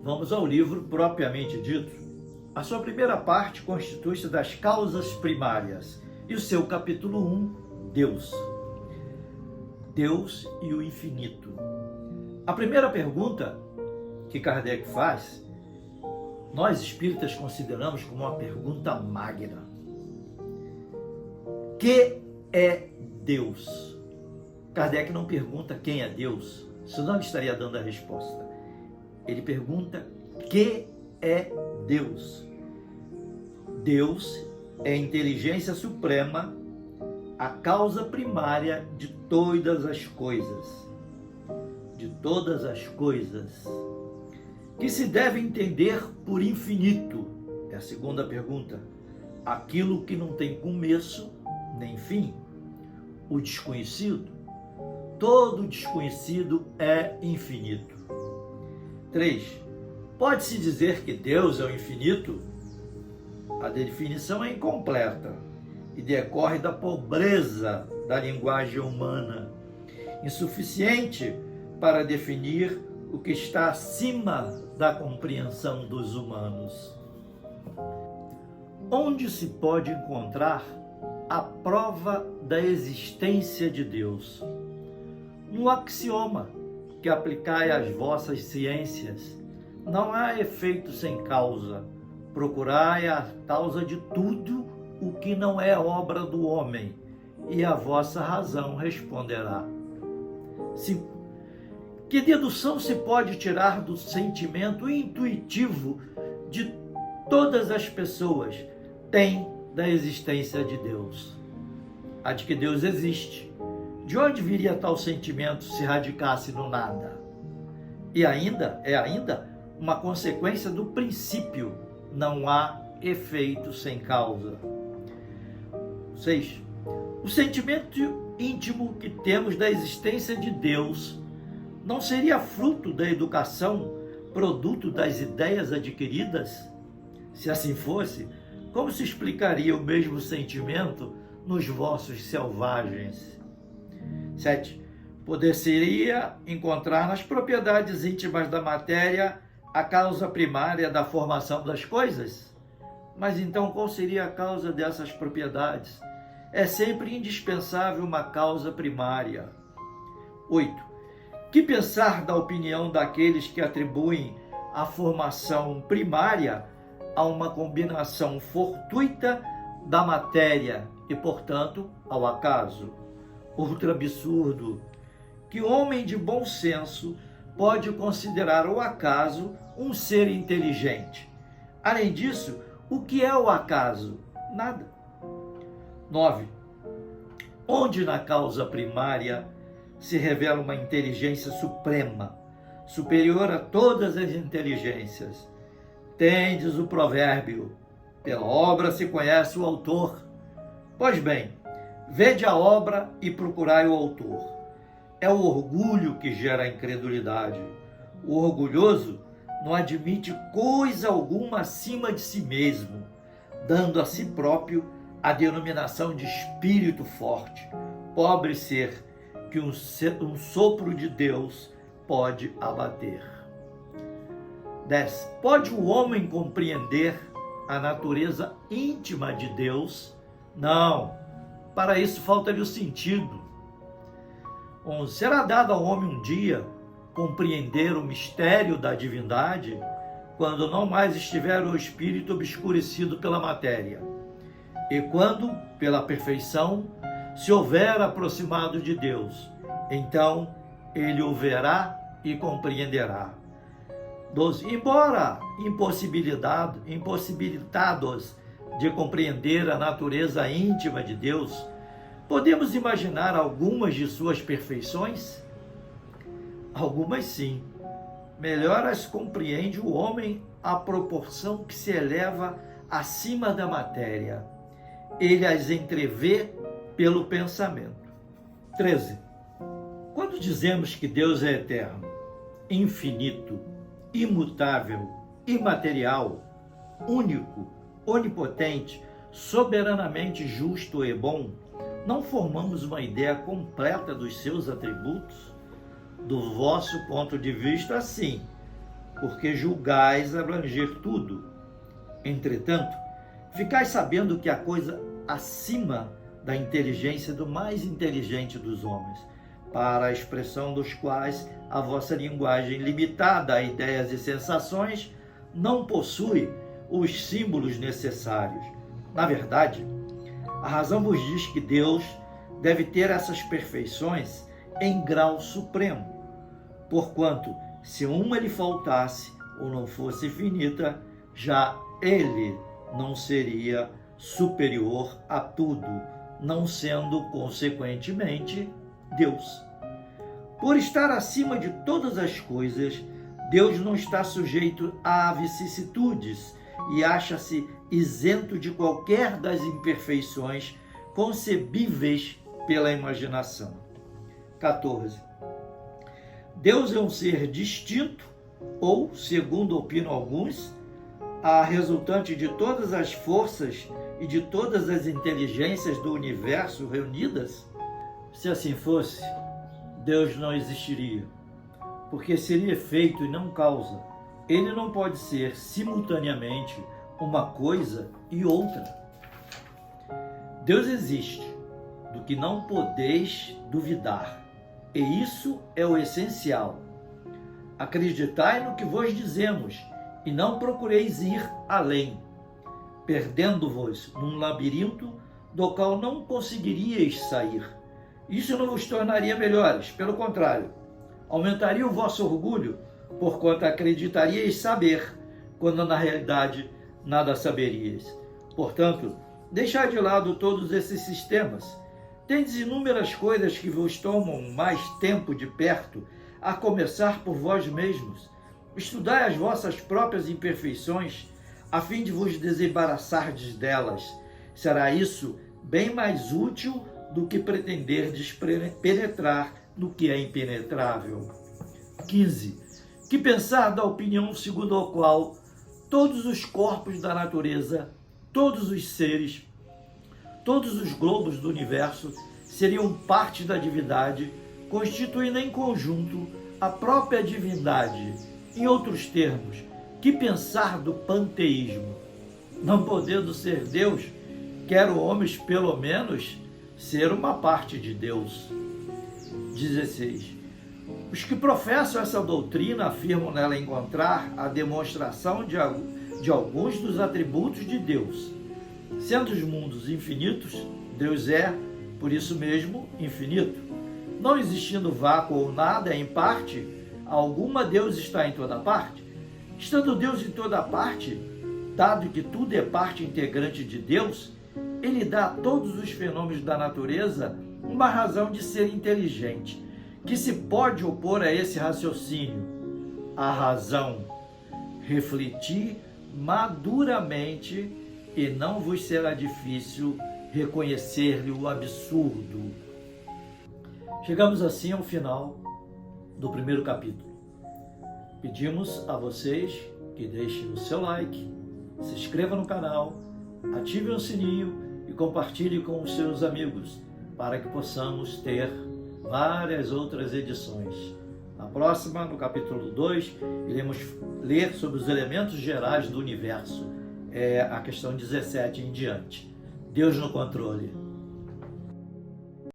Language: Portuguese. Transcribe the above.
Vamos ao livro propriamente dito. A sua primeira parte constitui-se das causas primárias e o seu capítulo 1, Deus. Deus e o infinito. A primeira pergunta que Kardec faz, nós espíritas consideramos como uma pergunta magna. Que é Deus? Kardec não pergunta quem é Deus, senão ele estaria dando a resposta. Ele pergunta: que é Deus? Deus é a inteligência suprema, a causa primária de todas as coisas. De todas as coisas. Que se deve entender por infinito? É a segunda pergunta. Aquilo que não tem começo nem fim. O desconhecido. Todo desconhecido é infinito. 3. Pode-se dizer que Deus é o infinito? A definição é incompleta e decorre da pobreza da linguagem humana, insuficiente para definir o que está acima da compreensão dos humanos. Onde se pode encontrar a prova da existência de Deus? No axioma que aplicai às vossas ciências: não há efeito sem causa. Procurai a causa de tudo o que não é obra do homem, e a vossa razão responderá. 5. Que dedução se pode tirar do sentimento intuitivo de todas as pessoas tem da existência de Deus? A de que Deus existe. De onde viria tal sentimento se radicasse no nada? E ainda uma consequência do princípio: não há efeito sem causa. 6. O sentimento íntimo que temos da existência de Deus não seria fruto da educação, produto das ideias adquiridas? Se assim fosse, como se explicaria o mesmo sentimento nos vossos selvagens? 7. Poder-se-ia encontrar nas propriedades íntimas da matéria a causa primária da formação das coisas? Mas então qual seria a causa dessas propriedades? É sempre indispensável uma causa primária. 8. Que pensar da opinião daqueles que atribuem a formação primária a uma combinação fortuita da matéria e, portanto, ao acaso? Outro absurdo: que homem de bom senso pode considerar o acaso um ser inteligente. Além disso, o que é o acaso? Nada. 9. Onde na causa primária se revela uma inteligência suprema, superior a todas as inteligências? Tendes o provérbio: pela obra se conhece o autor. Pois bem, vede a obra e procurai o autor. É o orgulho que gera a incredulidade. O orgulhoso não admite coisa alguma acima de si mesmo, dando a si próprio a denominação de espírito forte, pobre ser que um sopro de Deus pode abater. 10. Pode o homem compreender a natureza íntima de Deus? Não, para isso falta-lhe o sentido. 11. Será dado ao homem um dia compreender o mistério da divindade, quando não mais estiver o espírito obscurecido pela matéria, e quando, pela perfeição, se houver aproximado de Deus, então ele o verá e compreenderá. 12. Embora impossibilitados de compreender a natureza íntima de Deus, podemos imaginar algumas de suas perfeições? Algumas sim. Melhor as compreende o homem à proporção que se eleva acima da matéria. Ele as entrevê pelo pensamento. 13. Quando dizemos que Deus é eterno, infinito, imutável, imaterial, único, onipotente, soberanamente justo e bom, não formamos uma ideia completa dos seus atributos? Do vosso ponto de vista, sim. porque julgais abranger tudo. Entretanto, ficais sabendo que a coisa acima da inteligência do mais inteligente dos homens, para a expressão dos quais a vossa linguagem, limitada a ideias e sensações, não possui os símbolos necessários. Na verdade, a razão vos diz que Deus deve ter essas perfeições em grau supremo, porquanto, se uma lhe faltasse ou não fosse finita, já ele não seria superior a tudo, não sendo, consequentemente, Deus. Por estar acima de todas as coisas, Deus não está sujeito a vicissitudes e acha-se isento de qualquer das imperfeições concebíveis pela imaginação. 14. Deus é um ser distinto ou, segundo opinam alguns, a resultante de todas as forças e de todas as inteligências do universo reunidas? Se assim fosse, Deus não existiria, porque seria efeito e não causa. Ele não pode ser simultaneamente uma coisa e outra. Deus existe, do que não podeis duvidar, e isso é o essencial. Acreditai no que vos dizemos, e não procureis ir além, perdendo-vos num labirinto do qual não conseguiríeis sair. Isso não vos tornaria melhores, pelo contrário, aumentaria o vosso orgulho, porquanto acreditaríeis saber, quando na realidade nada saberíeis. Portanto, deixai de lado todos esses sistemas. Tendes inúmeras coisas que vos tomam mais tempo de perto, a começar por vós mesmos. Estudai as vossas próprias imperfeições, a fim de vos desembaraçardes delas. Será isso bem mais útil do que pretenderdes penetrar no que é impenetrável. 15. Que pensar da opinião segundo a qual todos os corpos da natureza, todos os seres, todos os globos do universo seriam parte da divindade, constituindo em conjunto a própria divindade. Em outros termos, que pensar do panteísmo? Não podendo ser Deus, quero homens pelo menos ser uma parte de Deus. 16. Os que professam essa doutrina afirmam nela encontrar a demonstração de alguns dos atributos de Deus. Sendo os mundos infinitos, Deus é, por isso mesmo, infinito. Não existindo vácuo ou nada em parte alguma, Deus está em toda parte. Estando Deus em toda parte, dado que tudo é parte integrante de Deus, ele dá a todos os fenômenos da natureza uma razão de ser inteligente, que se pode opor a esse raciocínio. A razão, refletir maduramente, e não vos será difícil reconhecer-lhe o absurdo. Chegamos assim ao final do primeiro capítulo. Pedimos a vocês que deixem o seu like, se inscreva no canal, ative o sininho e compartilhe com os seus amigos, para que possamos ter várias outras edições. Na próxima, no capítulo 2, iremos ler sobre os elementos gerais do universo, a questão 17 em diante. Deus no controle.